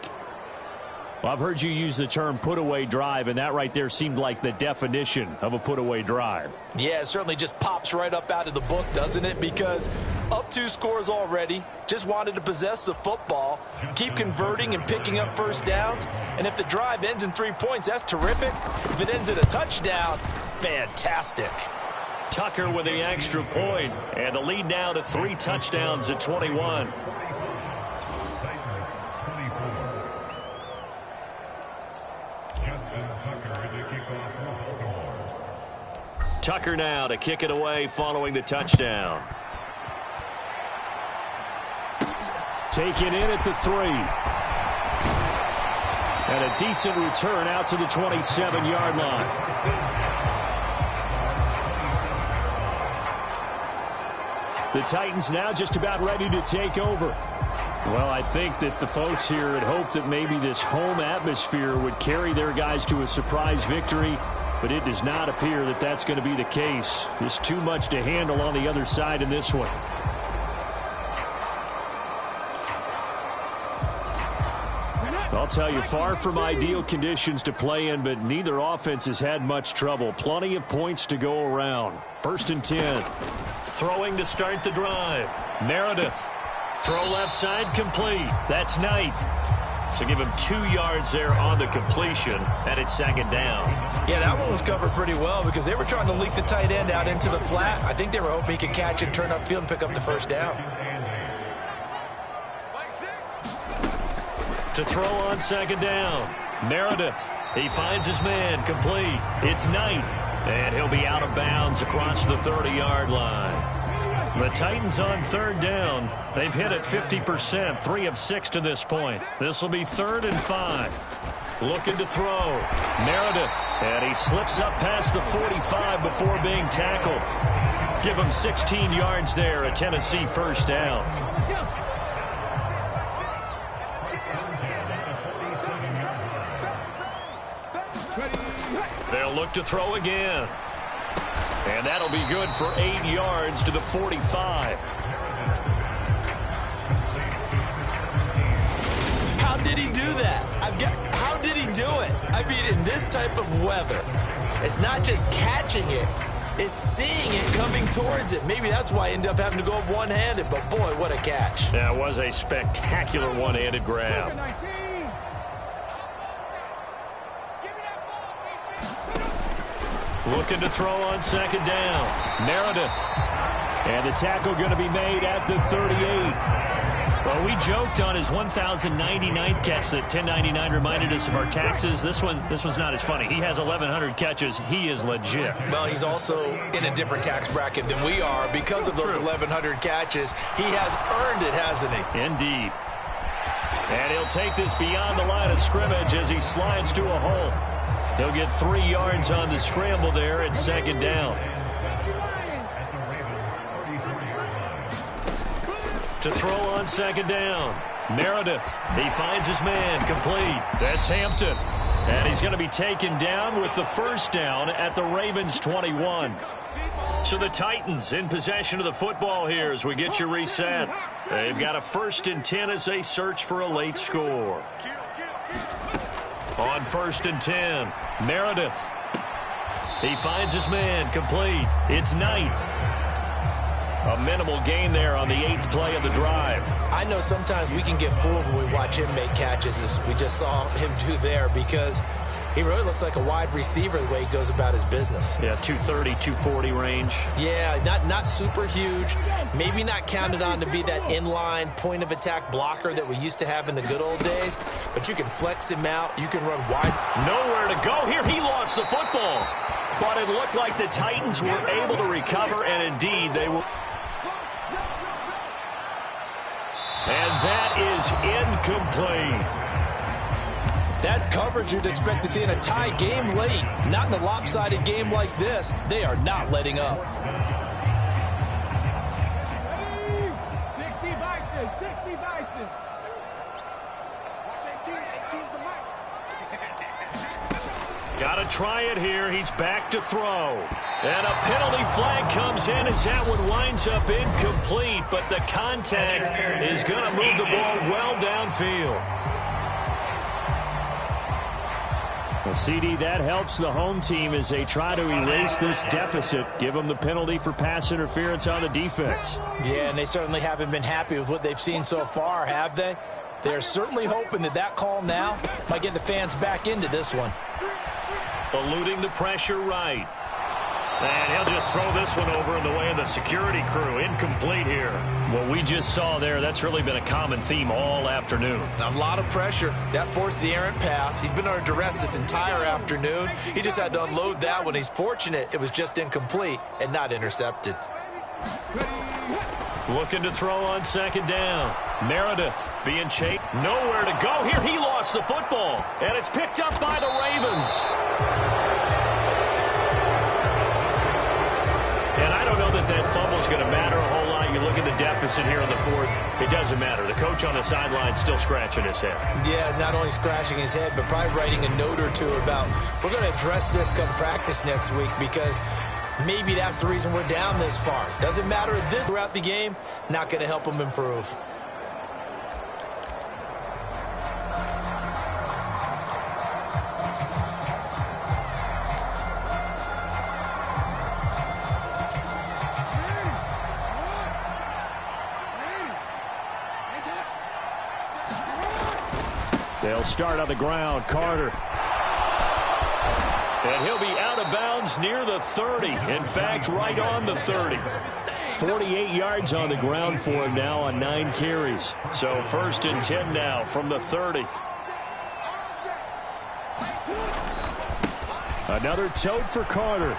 Well, I've heard you use the term put-away drive, and that right there seemed like the definition of a put-away drive. Yeah, it certainly just pops right up out of the book, doesn't it? Because up 2 scores already, just wanted to possess the football, keep converting and picking up first downs. And if the drive ends in 3 points, that's terrific. If it ends in a touchdown, fantastic. Tucker with the extra point, and the lead now to 3 touchdowns at 21. Tucker now to kick it away following the touchdown. Taken in at the 3. And a decent return out to the 27-yard line. The Titans now just about ready to take over. Well, I think that the folks here had hoped that maybe this home atmosphere would carry their guys to a surprise victory, but it does not appear that that's going to be the case. There's too much to handle on the other side in this one. I'll tell you, far from ideal conditions to play in, but neither offense has had much trouble. Plenty of points to go around. 1st and 10. Throwing to start the drive. Meredith. Throw left side, complete. That's Knight. So give him 2 yards there on the completion, and it's 2nd down. Yeah, that one was covered pretty well because they were trying to leak the tight end out into the flat. I think they were hoping he could catch and turn upfield and pick up the 1st down. To throw on 2nd down. Meredith. He finds his man, complete. It's Knight, and he'll be out of bounds across the 30-yard line. The Titans on 3rd down. They've hit it 50%, 3 of 6 to this point. This will be 3rd and 5. Looking to throw. Meredith, and he slips up past the 45 before being tackled. Give him 16 yards there, a Tennessee 1st down. They'll look to throw again. And that'll be good for 8 yards to the 45. How did he do that? How did he do it? I mean, in this type of weather, it's not just catching it, it's seeing it coming towards it. Maybe that's why he ended up having to go up one-handed, but boy, what a catch. That was a spectacular one-handed grab. Looking to throw on 2nd down. Meredith. And the tackle going to be made at the 38. Well, we joked on his 1,099th catch that 1099 reminded us of our taxes. This one's not as funny. He has 1,100 catches. He is legit. Well, he's also in a different tax bracket than we are because of those 1,100 catches. He has earned it, hasn't he? Indeed. And he'll take this beyond the line of scrimmage as he slides to a hole. He'll get 3 yards on the scramble there at 2nd down. To throw on 2nd down. Meredith. He finds his man, complete. That's Hampton. And he's going to be taken down with the 1st down at the Ravens 21. So the Titans in possession of the football here as we get you reset. They've got a 1st and 10 as they search for a late score. On 1st and 10, Meredith. He finds his man, complete. It's Knight. A minimal gain there on the 8th play of the drive. I know sometimes we can get fooled when we watch him make catches, as we just saw him do there, because he really looks like a wide receiver the way he goes about his business. Yeah, 230, 240 range. Yeah, not super huge. Maybe not counted on to be that inline point-of-attack blocker that we used to have in the good old days, but you can flex him out. You can run wide. Nowhere to go here. He lost the football. But it looked like the Titans were able to recover, and indeed they were. And that is incomplete. That's coverage you'd expect to see in a tie game late. Not in a lopsided game like this. They are not letting up. Got to try it here. He's back to throw. And a penalty flag comes in as that one winds up incomplete, but the contact is going to move the ball well downfield. Well, CD, that helps the home team as they try to erase this deficit. Give them the penalty for pass interference on the defense. Yeah, and they certainly haven't been happy with what they've seen so far, have they? They're certainly hoping that that call now might get the fans back into this one. Eluding the pressure right. And he'll just throw this one over in the way of the security crew. Incomplete here. What we just saw there, that's really been a common theme all afternoon. A lot of pressure. That forced the errant pass. He's been under duress this entire afternoon. He just had to unload that one. He's fortunate it was just incomplete and not intercepted. Looking to throw on second down. Meredith being chased. Nowhere to go. Here he lost the football. And it's picked up by the Ravens. And I don't know that that fumble is going to matter a whole lot. You look at the deficit here in the fourth. It doesn't matter. The coach on the sideline still scratching his head. Yeah, not only scratching his head, but probably writing a note or two about, we're going to address this come practice next week because maybe that's the reason we're down this far. Doesn't matter this throughout the game, not going to help them improve. They'll start on the ground. Carter. And he'll be out of bounds near the 30. In fact, right on the 30. 48 yards on the ground for him now on 9 carries. So 1st and 10 now from the 30. Another tote for Carter.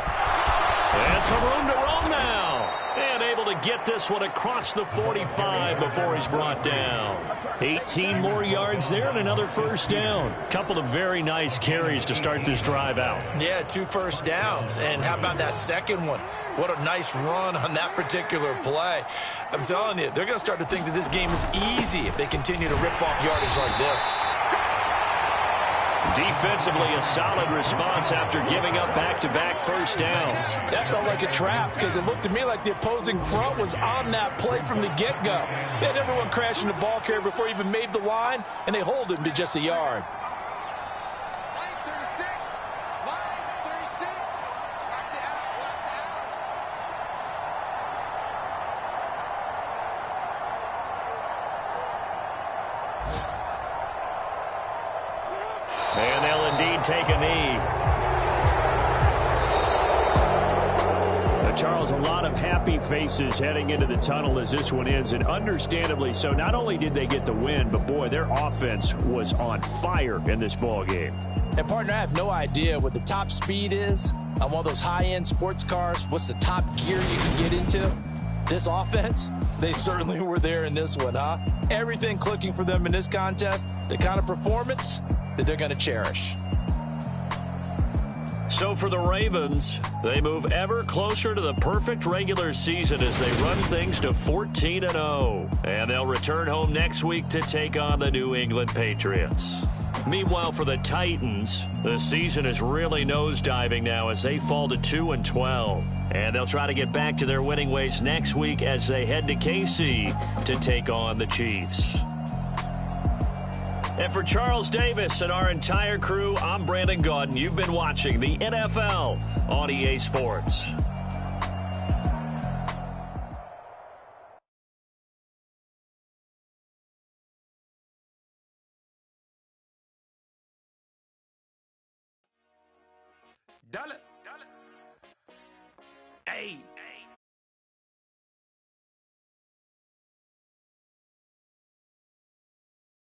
And some room to roam now. And able to get this one across the 45 before he's brought down. 18 more yards there and another first down. Couple of very nice carries to start this drive out. Yeah, 2 first downs. And how about that second one? What a nice run on that particular play. I'm telling you, they're going to start to think that this game is easy if they continue to rip off yardage like this. Defensively, a solid response after giving up back-to-back first downs. That felt like a trap because it looked to me like the opposing front was on that play from the get-go. They had everyone crashing the ball carrier before he even made the line, and they hold him to just a yard. And they'll indeed take a knee. Now, Charles, a lot of happy faces heading into the tunnel as this one ends, and understandably so. Not only did they get the win, but, boy, their offense was on fire in this ball game. And, partner, I have no idea what the top speed is on one of those high-end sports cars. What's the top gear you can get into? This offense, they certainly were there in this one, huh? Everything clicking for them in this contest, the kind of performance that they're going to cherish. So for the Ravens, they move ever closer to the perfect regular season as they run things to 14-0. And they'll return home next week to take on the New England Patriots. Meanwhile, for the Titans, the season is really nosediving now as they fall to 2-12. And they'll try to get back to their winning ways next week as they head to KC to take on the Chiefs. And for Charles Davis and our entire crew, I'm Brandon Gaudin. You've been watching the NFL on EA Sports. Dollar. Hey,